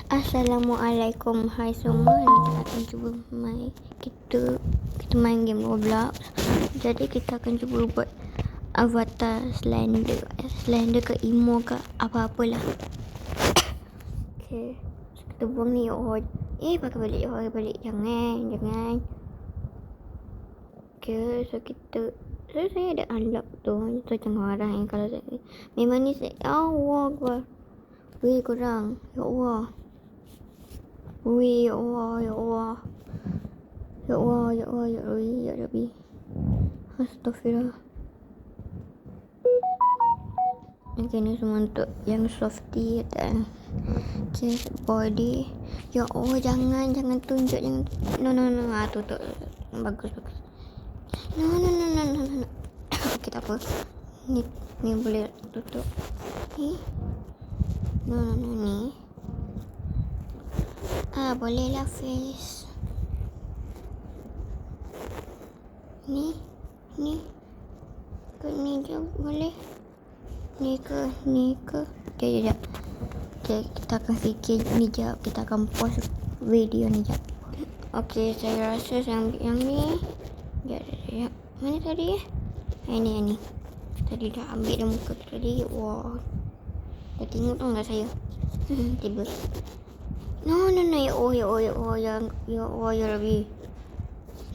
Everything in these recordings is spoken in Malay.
Assalamualaikum, hai semua. Kita akan cuba kita main game Roblox. Jadi kita akan cuba buat avatar slender ke emo ke apa-apalah. Okay, kita buang ni. Pakai balik. Jangan. Okay, saya ada unlock tu. So jangan marah kalau saya memang ni Allah Akbar. Weh korang, ya Allah. Ya Allah. Ya Rabbi. Astaghfirullah. Okay, ni semua untuk yang softy tak. Okay, body. Ya Allah, jangan tunjuk. No. Tutup. Bagus. No. Okay, tak apa. Ni boleh tutup. Ni. No, ni. Boleh lah face. Ni je boleh. Ni ke. Sekejap. Okay, kita akan fikir ni jap. Kita akan pause video ni jap. Okay, saya rasa saya ambil yang ni. Sekejap. Mana tadi Ini. Tadi dah ambil dah muka tu tadi. Wah. Dah tengok tu enggak saya? Tiba. No. Ya Allah, ya Rabbi.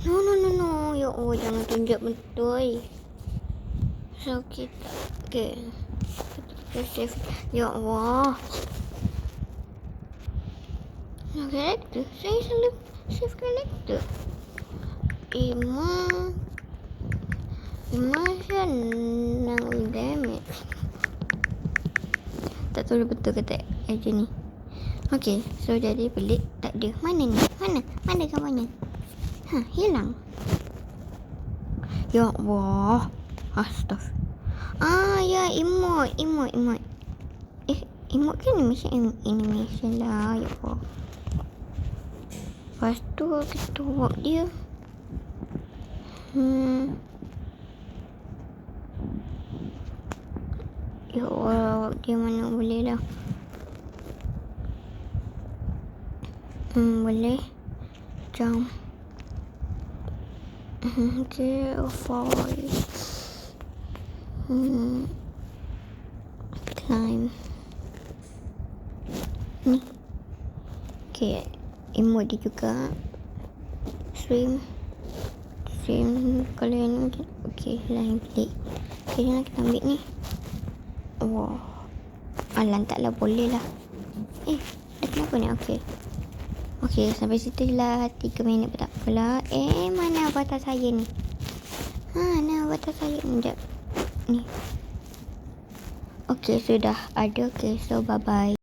No. Ya Allah, jangan tunjuk betul. So kita save. Ya Allah. No character. Saya selalu save character. Emotional damage. Tak tahu betul ke tak macam ni. Okay, so jadi pelik tak ada. Mana ni? Mana gambarnya? Hilang. Ya Allah. Astaghfirullah. Ya, emote. Emote kan animation lah. Ya Allah. Lepas tu kita buat dia. Ya Allah, dia mana boleh lah. Boleh. Jump. Okay, fall. Climb. Ni. Okay, emote dia juga. Swim. Kalau yang ni. Okay, lain pelik. Okay, jangan kita ambil ni. Wow. Lantaklah boleh lah. Dah kenapa ni? Okay, sampai situ je lah. 3 minit pun tak apalah. Mana avatar saya ni? Mana avatar saya ni? Sekejap. Ni. Okay, sudah ada. Okay, so bye-bye.